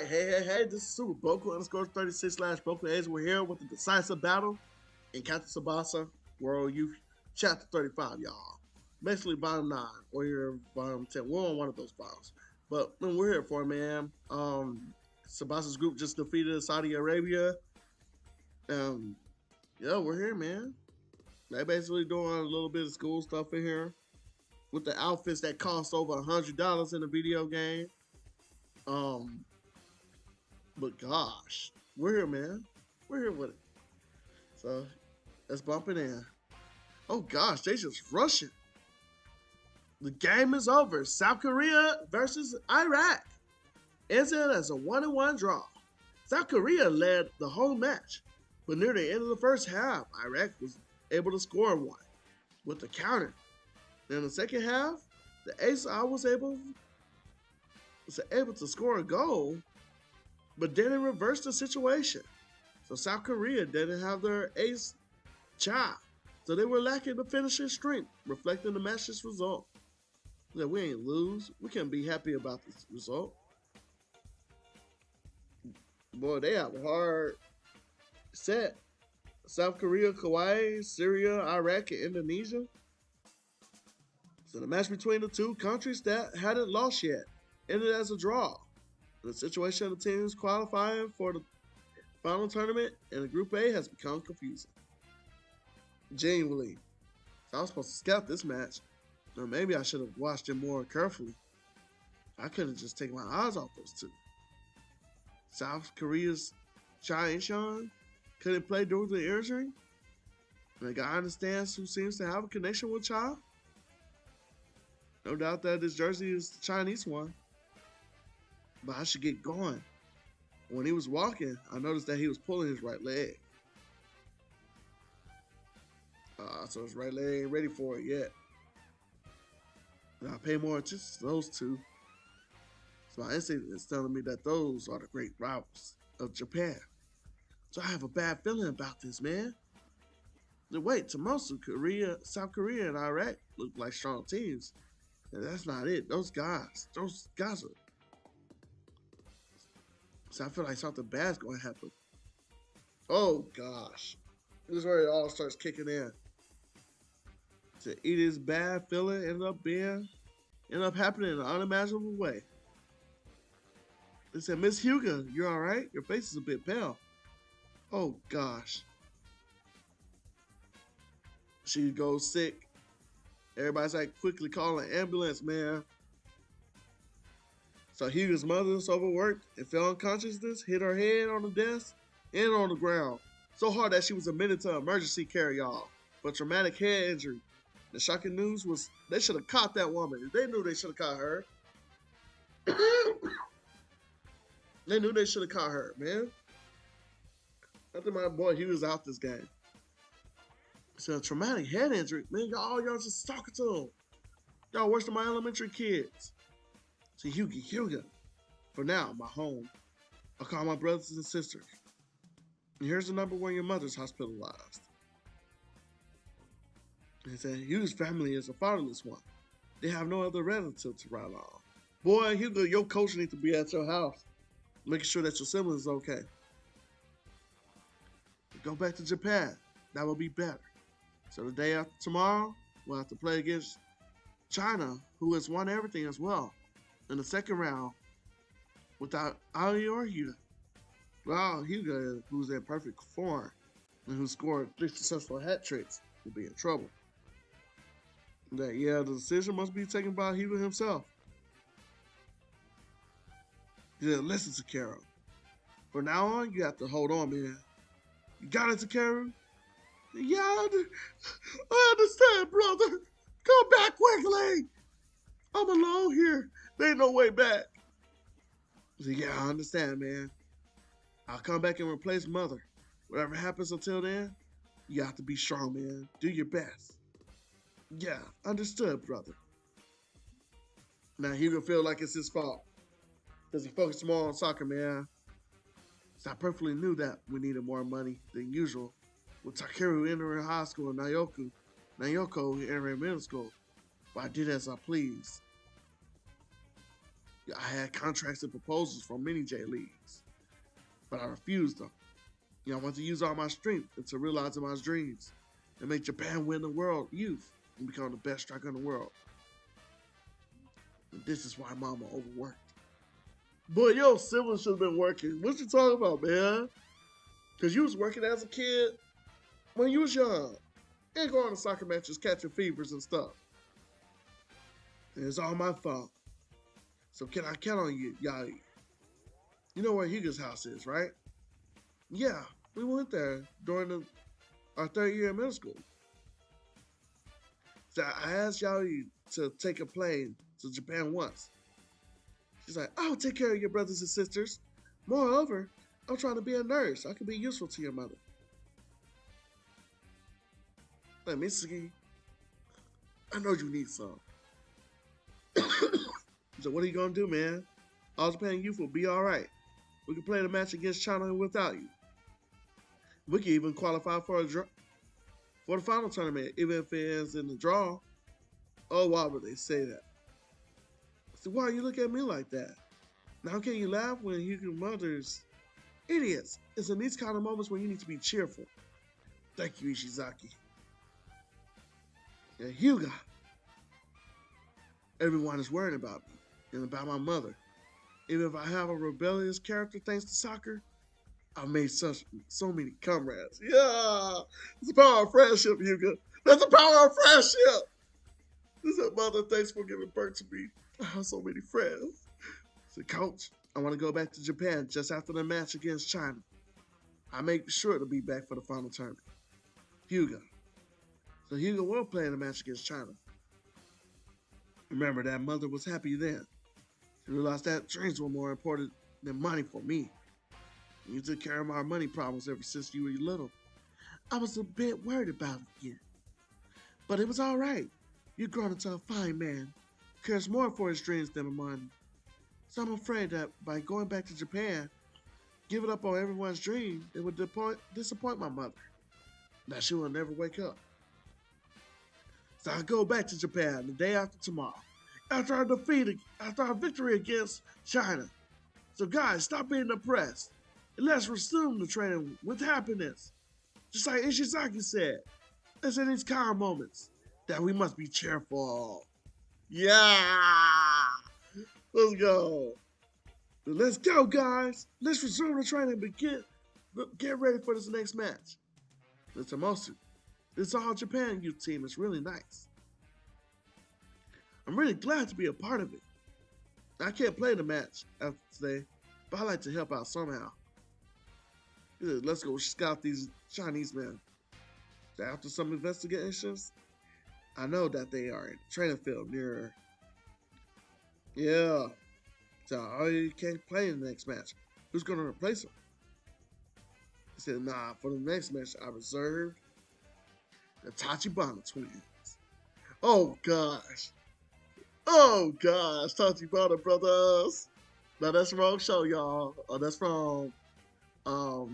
Hey, this is Super Boku underscore 36 slash Boku A's. We're here with the decisive battle in Captain Tsubasa World Youth Chapter 35, y'all. Basically, bottom 9, or your bottom 10. We're on one of those bottles. But we're here for it, man. Tsubasa's group just defeated Saudi Arabia. Um, yeah, we're here, man. They basically doing a little bit of school stuff in here with the outfits that cost over $100 in the video game. Um, But gosh, we're here, man. We're here with it. So let's bump it in. Oh gosh, they just rushing. The game is over. South Korea versus Iraq. Ends it as a 1-1 draw. South Korea led the whole match, but near the end of the first half, Iraq was able to score one with the counter. In the second half, the ace was able to score a goal, but then it reversed the situation. So South Korea didn't have their ace Xiao, so they were lacking the finishing strength, reflecting the match's result. That we ain't lose. We can be happy about this result. Boy, they have a hard set. South Korea, Kuwait, Syria, Iraq, and Indonesia. So the match between the two countries that hadn't lost yet ended as a draw. The situation of the teams qualifying for the final tournament in the Group A has become confusing. Genuinely. So I was supposed to scout this match, or maybe I should have watched it more carefully. I could have just taken my eyes off those two. South Korea's Juanjiang couldn't play due to the injury. And the guy understands who seems to have a connection with Xiao. No doubt that this jersey is the Chinese one. But I should get going. When he was walking, I noticed that he was pulling his right leg. So his right leg ain't ready for it yet. And I pay more attention to those two. So my instinct is telling me that those are the great rivals of Japan. So I have a bad feeling about this, man. Wait, to most of Korea, South Korea and Iraq look like strong teams. And that's not it. Those guys are. So I feel like something bad's going to happen. Oh, gosh. This is where it all starts kicking in. So it is bad feeling ended up happening in an unimaginable way. They said, Miss Hugo, you're all right? Your face is a bit pale. Oh, gosh. She goes sick. Everybody's like, quickly call an ambulance, man. So Hugo's mother is overworked and fell unconsciousness, hit her head on the desk and on the ground. So hard that she was admitted to emergency care, y'all, for traumatic head injury. The shocking news was they should have caught that woman. If they knew they should have caught her. They knew they should have caught her, man. I think my boy Hugh was out this game. So a traumatic head injury, man, y'all just talking to him. Y'all worse than my elementary kids. So Hugo, for now, my home. I'll call my brothers and sisters. And here's the number when your mother's hospitalized. They said Hugh's family is a fatherless one. They have no other relative to rely on. Boy, Hugo, your coach needs to be at your house, making sure that your siblings is okay. Go back to Japan. That will be better. So the day after tomorrow, we'll have to play against China, who has won everything as well. In the second round, without Ali or Hugo. Well, Hugo, who's in perfect form and who scored 3 successful hat tricks, will be in trouble. The decision must be taken by Hugo himself. Yeah, listen to Carol. From now on, you have to hold on, man. You got it, Carol? Yeah, I understand, brother. Come back quickly. I'm alone here. There ain't no way back. So, yeah, I understand, man. I'll come back and replace Mother. Whatever happens until then, you have to be strong, man. Do your best. Yeah, understood, brother. Now, Hugo feel like it's his fault because he focused more on soccer, man. So I perfectly knew that we needed more money than usual. With Takeru entering high school and Nayoko entering middle school. But I did as I pleased. I had contracts and proposals from many J leagues, but I refused them. I want to use all my strength into realizing my dreams and make Japan win the world youth and become the best striker in the world. And this is why Mama overworked. Boy, your siblings should have been working. What you talking about, man? Because you was working as a kid when you was young. And going to soccer matches, catching fevers and stuff. And it's all my fault. So can I count on you, Yai? You know where Hugo's house is, right? Yeah, we went there during our third year in middle school. So I asked Yai to take a plane to Japan once. She's like, I'll take care of your brothers and sisters. Moreover, I'm trying to be a nurse. I can be useful to your mother. Like, Mitsuki, I know you need some. So what are you going to do, man? All Japan Youth will be all right. We can play the match against China without you. We can even qualify for the final tournament, even if it ends in the draw. Oh, why would they say that? So why you look at me like that? Now can you laugh when you can mothers? Idiots! It's in these kind of moments when you need to be cheerful. Thank you, Ishizaki. And Hyuga. Everyone is worried about me and about my mother. Even if I have a rebellious character thanks to soccer, I've made so many comrades. Yeah! It's the power of friendship, Hyuga. That's the power of friendship! This is mother, thanks for giving birth to me. I have so many friends. So, coach, I want to go back to Japan just after the match against China. I make sure to be back for the final tournament. Hyuga. So Hyuga will play in the match against China. Remember, that mother was happy then. She realized that dreams were more important than money for me. You took care of my money problems ever since you were little. I was a bit worried about it again. But it was all right. You've grown into a fine man who cares more for his dreams than money. So I'm afraid that by going back to Japan, giving up on everyone's dream, it would disappoint my mother. Now she will never wake up. So I go back to Japan the day after tomorrow, after our victory against China. So guys, stop being depressed, and let's resume the training with happiness. Just like Ishizaki said, it's in these kind of moments that we must be cheerful. Yeah! Let's go. Let's go, guys. Let's resume the training and get ready for this next match. It's Tomosu. This All Japan youth team is really nice. I'm really glad to be a part of it. I can't play the match after today, but I like to help out somehow. Let's go scout these Chinese men. After some investigations, I know that they are in the training field near. Yeah. So you can't play in the next match. Who's going to replace him? He said, nah, for the next match, I reserved the Tachibana twins. Oh, gosh. Oh, gosh. Tachibana brothers. Now, that's the wrong show, y'all. That's from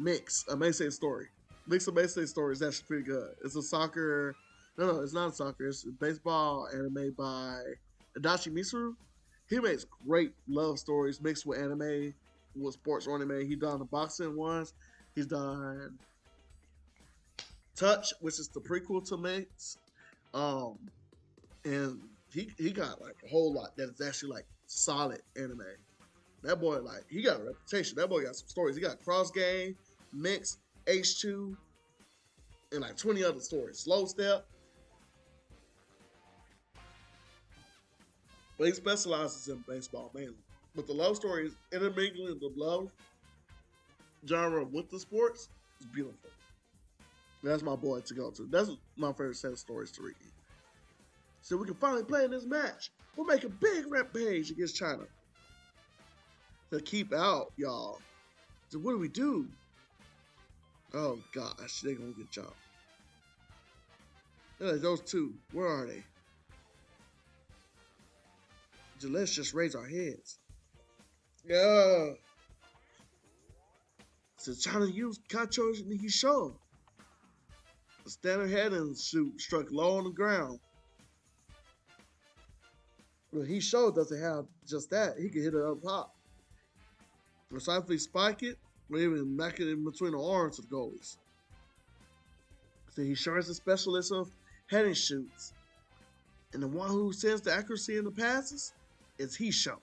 Mix, Amazing Story. Mix Amazing Story is actually pretty good. It's a soccer. No, it's not a soccer. It's a baseball anime by Adachi Misuru. He makes great love stories mixed with anime, with sports anime. He's done the boxing ones. He's done Touch, which is the prequel to Mix. And he got like a whole lot that is actually like solid anime. That boy, like, he got a reputation. That boy got some stories. He got Cross Game, Mix, H2, and like 20 other stories. Slow Step. But he specializes in baseball mainly. But the love stories, intermingling the love genre with the sports, is beautiful. That's my boy to go to. That's my favorite set of stories to read. So we can finally play in this match. We'll make a big rampage against China. To keep out, y'all. So what do we do? Oh gosh, they're gonna get jumped. Those two, where are they? So let's just raise our heads. Yeah. So China used Kacho and he showed. The standard head and shoot struck low on the ground. Well, he showed doesn't have just that. He can hit it up top. Precisely spike it, or even knock it in between the arms of the goalies. So he sure is a specialist of heading shoots. And the one who sends the accuracy in the passes is Xiao.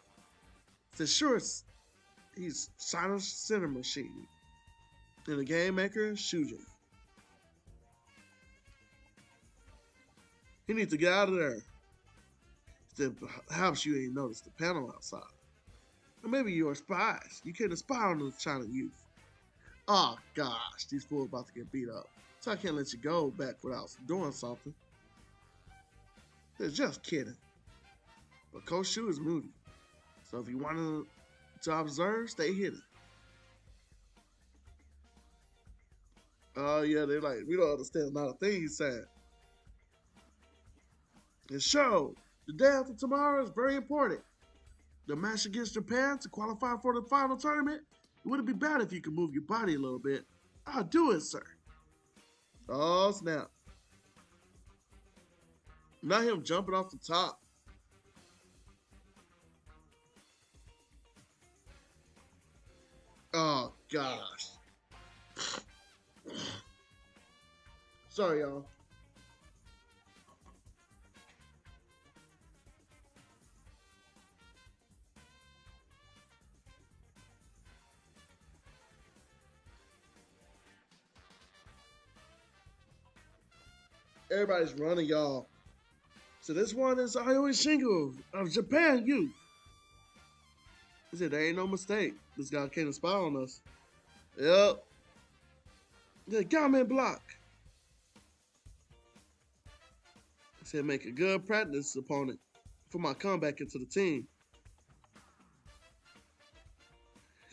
So sure, he's China's center machine. And the game maker, Shujin. He needs to get out of there. Perhaps you ain't noticed the panel outside. Or maybe you're spies. You can't spy on the China youth. Oh gosh, these fools about to get beat up. So I can't let you go back without doing something. They're just kidding. But Coach Shu is moody. So if you wanted to observe, stay hidden. Oh yeah, they're like, we don't understand a lot of things he's saying. And show, the day after tomorrow is very important. The match against Japan to qualify for the final tournament. It wouldn't be bad if you could move your body a little bit. I'll do it, sir. Oh, snap. Not him jumping off the top. Oh, gosh. Sorry, y'all. Everybody's running, y'all. So this one is Aoi Shingo of Japan Youth. He said, there ain't no mistake. This guy can't spy on us. Yep. The Gamen block. He said, make a good practice opponent for my comeback into the team.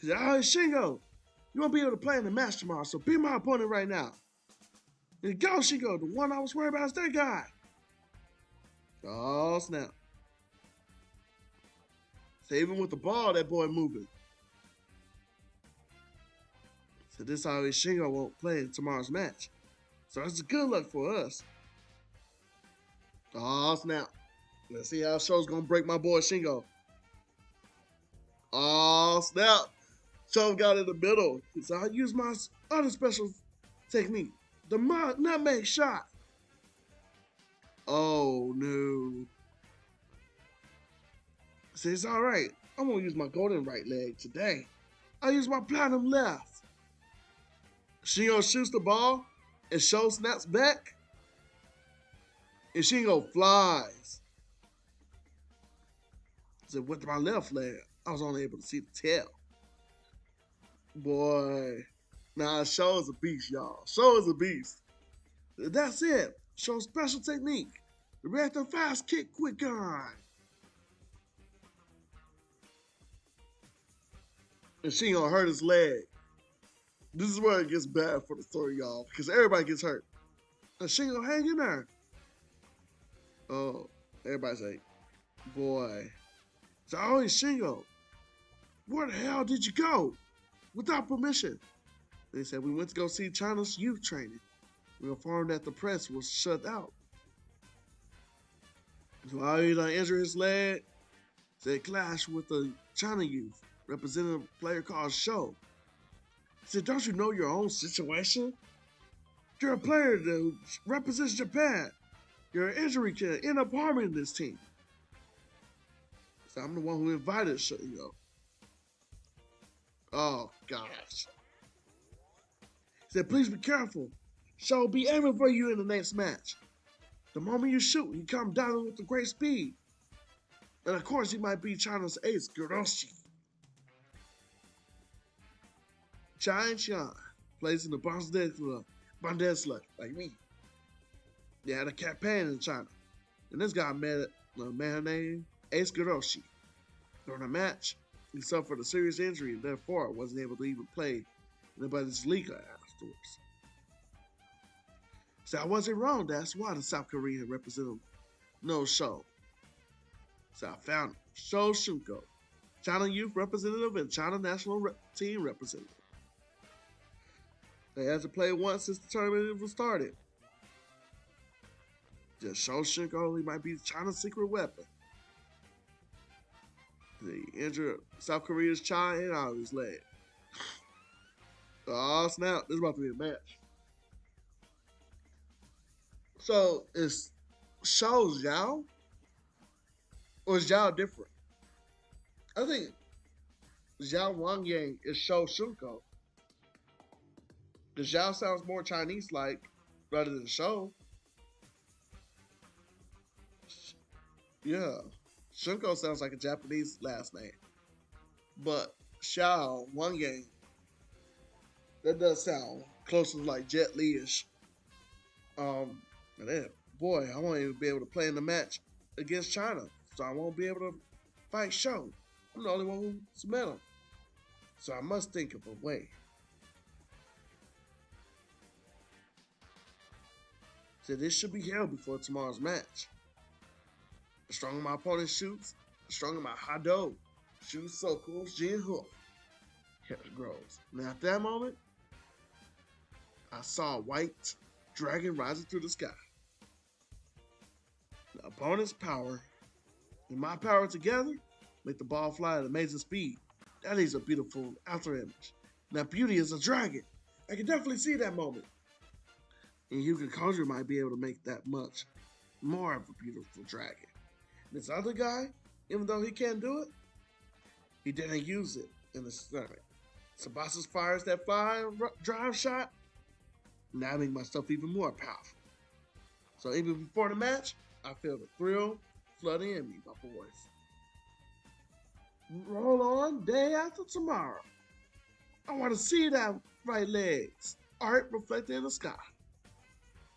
He said, Aoi Shingo, you won't be able to play in the match tomorrow, so be my opponent right now. And go, Shingo, the one I was worried about is that guy. Oh, snap. So even with the ball, that boy moving. So this Aoi Shingo won't play in tomorrow's match. So that's good luck for us. Oh, snap. Let's see how Show's gonna break my boy Shingo. Oh, snap. Show got in the middle. So I use my other special technique. The nutmeg shot. Oh, no. See, it's all right. I'm gonna use my golden right leg today. I use my platinum left. Shingo shoots the ball, and Sho snaps back, and Shingo flies. So with my left leg, I was only able to see the tail. Boy, nah, Sho is a beast, y'all. Sho is a beast. That's it. Show special technique. The Readthrough fast kick quick gun. And Shingo hurt his leg. This is where it gets bad for the story, y'all, because everybody gets hurt. And Shingo hang in there. Oh, everybody's like, boy. So always Shingo, where the hell did you go? Without permission. They said we went to go see China's youth training. We informed that the press was shut out. So while he injured his leg, said clash with the China youth representative player called Show. He said, don't you know your own situation? You're a player that represents Japan. Your injury can end up harming this team. So I'm the one who invited Shingo. Oh, gosh. He said, please be careful. Show will be aiming for you in the next match. The moment you shoot, he comes down with a great speed. And of course, he might be China's ace, Guroshi. Juanjiang plays in the Bundesliga, like me. They had a campaign in China. And this guy met a man named Ace Guroshi. During a match, he suffered a serious injury and therefore wasn't able to even play in the Bundesliga afterwards. So I wasn't wrong. That's why the South Korean representative knows Show. So I found Sho Shunko, China youth representative and China national team representative. They had to play once since the tournament was started. Just Sho Shunko, he might be China's secret weapon. He injured South Korea's Chai and out of his leg. Oh snap! This is about to be a match. So is Xiao or is Xiao different? I think Zhao Wangyang is Shou Shunko. Because Zhao sounds more Chinese like rather than Shou. Yeah. Shunko sounds like a Japanese last name. But Xiao Wangyang, that does sound closer to like Jet Li ish. And then, boy, I won't even be able to play in the match against China. So I won't be able to fight Shou. I'm the only one who's met him. So I must think of a way. So this should be held before tomorrow's match. The stronger my opponent shoots, the stronger my Hado shoots circles, Jin Hook. Here it grows. Now at that moment, I saw a white dragon rising through the sky. The opponent's power and my power together make the ball fly at amazing speed. That is a beautiful after image. Now beauty is a dragon. I can definitely see that moment. And Hyuga Kojiro might be able to make that much more of a beautiful dragon. This other guy, even though he can't do it, he didn't use it in the stomach. Tsubasa fires that fire drive shot. Now I make myself even more powerful. So even before the match, I feel the thrill flooding in me, my boys. Roll on day after tomorrow. I want to see that right legs art reflected in the sky.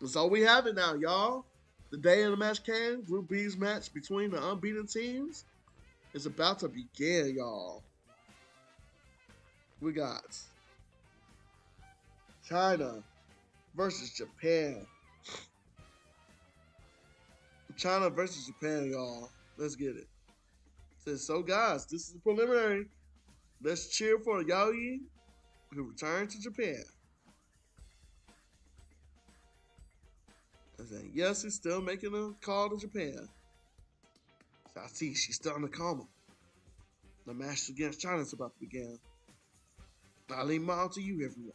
And so we have it now, y'all. The day of the match came. Group B's match between the unbeaten teams is about to begin, y'all. We got China versus Japan. China versus Japan, y'all. Let's get it. So, guys, this is the preliminary. Let's cheer for Yao Yi, who returned to Japan. And yes, he's still making a call to Japan. So I see she's still in the coma. The match against China is about to begin. I leave mile to you, everyone.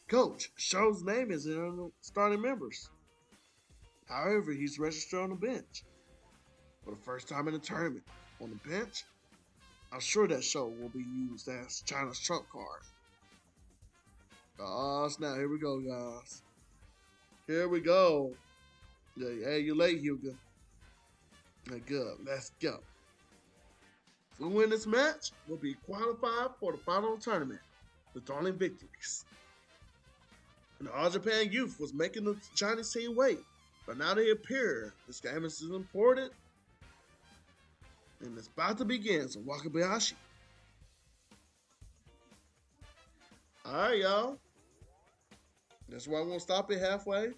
Coach, Shou's name is in the starting members. However, he's registered on the bench. For the first time in the tournament, on the bench, I'm sure that Shou will be used as China's trump card. Oh, snap. Here we go, guys. Here we go. Hey, you're late, Hyuga. Good. Let's go. If we win this match, we'll be qualified for the final tournament with only victories. And the All Japan youth was making the Chinese team wait, but now they appear. This game is important, and it's about to begin. So Wakabayashi. All right, y'all. That's why I won't stop it halfway.